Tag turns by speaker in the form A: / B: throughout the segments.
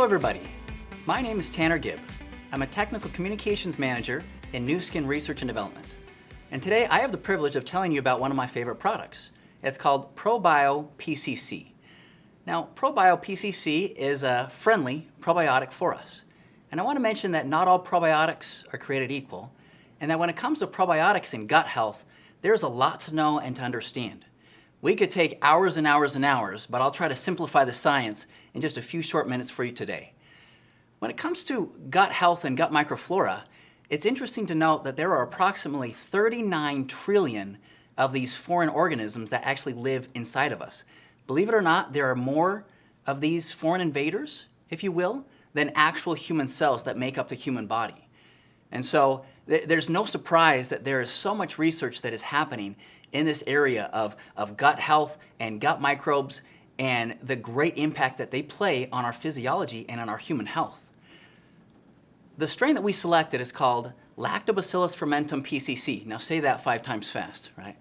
A: everybody. My name is Tanner Gibb. I'm a Technical Communications Manager in Nu Skin Research and Development. And today I have the privilege of telling you about one of my favorite products. It's called ProBio PCC. Now, ProBio PCC is a friendly probiotic for us. And I want to mention that not all probiotics are created equal, and that when it comes to probiotics and gut health, there's a lot to know and to understand. We could take hours and hours and hours, but I'll try to simplify the science in just a few short minutes for you today. When it comes to gut health and gut microflora, it's interesting to note that there are approximately 39 trillion of these foreign organisms that actually live inside of us. Believe it or not, there are more of these foreign invaders, if you will, than actual human cells that make up the human body. And so there's no surprise that there is so much research that is happening in this area of gut health and gut microbes and the great impact that they play on our physiology and on our human health. The strain that we selected is called Lactobacillus fermentum PCC. Now say that 5 times fast, right?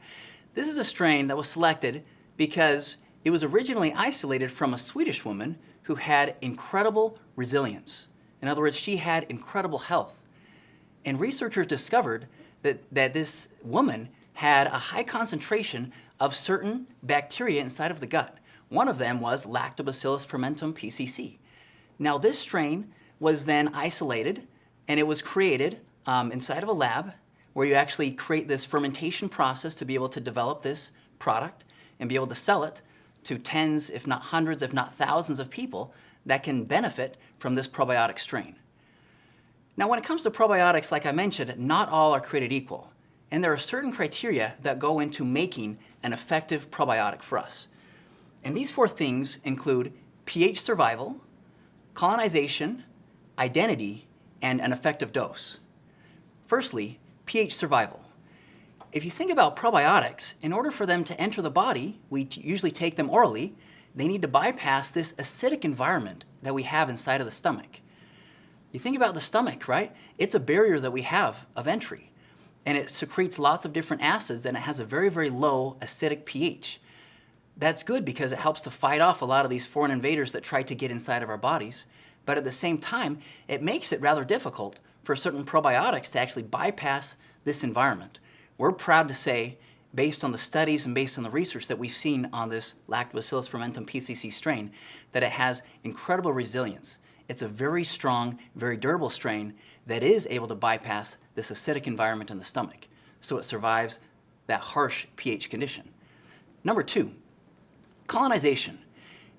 A: This is a strain that was selected because it was originally isolated from a Swedish woman who had incredible resilience. In other words, she had incredible health. And researchers discovered that this woman had a high concentration of certain bacteria inside of the gut. One of them was Lactobacillus fermentum PCC. Now this strain was then isolated and it was created inside of a lab where you actually create this fermentation process to be able to develop this product and be able to sell it to tens, if not hundreds, if not thousands of people that can benefit from this probiotic strain. Now, when it comes to probiotics, like I mentioned, not all are created equal. And there are certain criteria that go into making an effective probiotic for us. And these 4 things include pH survival, colonization, identity, and an effective dose. Firstly, pH survival. If you think about probiotics, in order for them to enter the body, we usually take them orally, they need to bypass this acidic environment that we have inside of the stomach. You think about the stomach, right? It's a barrier that we have of entry, and it secretes lots of different acids, and it has a very, very low acidic pH. That's good because it helps to fight off a lot of these foreign invaders that try to get inside of our bodies, but at the same time, it makes it rather difficult for certain probiotics to actually bypass this environment. We're proud to say, based on the studies and based on the research that we've seen on this Lactobacillus fermentum PCC strain, that it has incredible resilience. It's a very strong, very durable strain that is able to bypass this acidic environment in the stomach, so it survives that harsh pH condition. Number 2, colonization.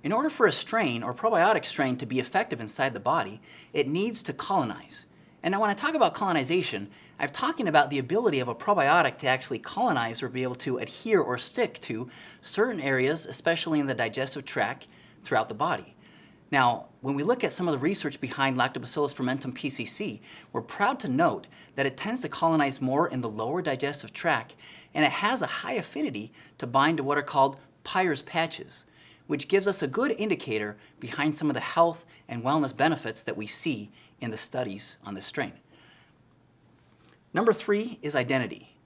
A: In order for a strain or probiotic strain to be effective inside the body, it needs to colonize. And now when I talk about colonization, I'm talking about the ability of a probiotic to actually colonize or be able to adhere or stick to certain areas, especially in the digestive tract throughout the body. Now, when we look at some of the research behind Lactobacillus fermentum PCC, we're proud to note that it tends to colonize more in the lower digestive tract, and it has a high affinity to bind to what are called Peyer's patches, which gives us a good indicator behind some of the health and wellness benefits that we see in the studies on this strain. Number 3 is identity,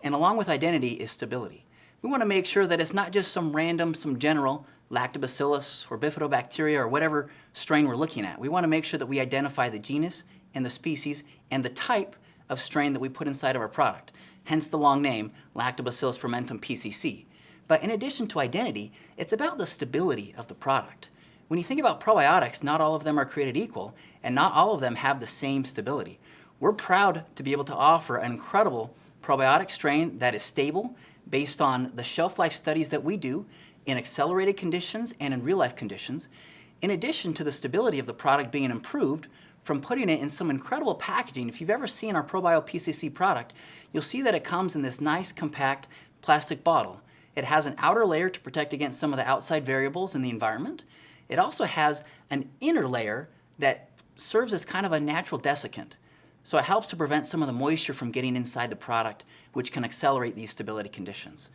A: and along with identity is stability. We want to make sure that it's not just some random, some general Lactobacillus or bifidobacteria or whatever strain we're looking at. We want to make sure that we identify the genus and the species and the type of strain that we put inside of our product, hence the long name Lactobacillus fermentum PCC. But in addition to identity, it's about the stability of the product. When you think about probiotics, not all of them are created equal, and not all of them have the same stability. We're proud to be able to offer an incredible probiotic strain that is stable based on the shelf life studies that we do in accelerated conditions and in real life conditions, in addition to the stability of the product being improved from putting it in some incredible packaging. If you've ever seen our ProBio PCC product, you'll see that it comes in this nice compact plastic bottle. It has an outer layer to protect against some of the outside variables in the environment. It also has an inner layer that serves as kind of a natural desiccant. So it helps to prevent some of the moisture from getting inside the product, which can accelerate these stability conditions.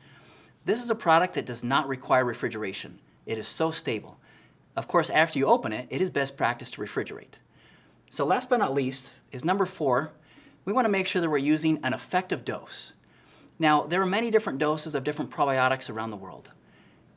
A: This is a product that does not require refrigeration. It is so stable. Of course, after you open it, it is best practice to refrigerate. So last but not least is number 4. We want to make sure that we're using an effective dose. Now, there are many different doses of different probiotics around the world.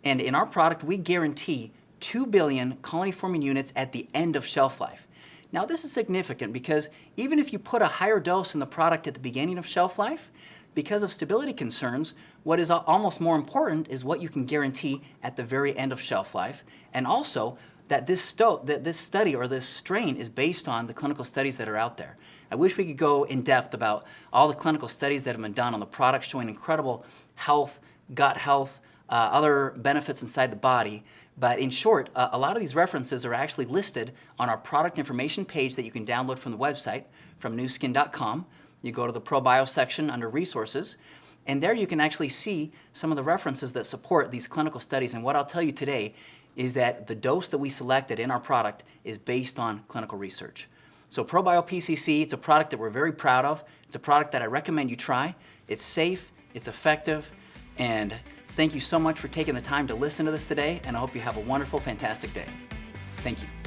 A: And in our product, we guarantee 2 billion colony-forming units at the end of shelf life. Now this is significant because even if you put a higher dose in the product at the beginning of shelf life, because of stability concerns, what is almost more important is what you can guarantee at the very end of shelf life, and also that this study or this strain is based on the clinical studies that are out there. I wish we could go in depth about all the clinical studies that have been done on the product showing incredible health, gut health, other benefits inside the body. But in short, a lot of these references are actually listed on our product information page that you can download from the website, from newskin.com. You go to the ProBio section under resources, and there you can actually see some of the references that support these clinical studies. And what I'll tell you today is that the dose that we selected in our product is based on clinical research. So ProBio PCC, it's a product that we're very proud of. It's a product that I recommend you try. It's safe, it's effective, and thank you so much for taking the time to listen to this today, and I hope you have a wonderful, fantastic day. Thank you.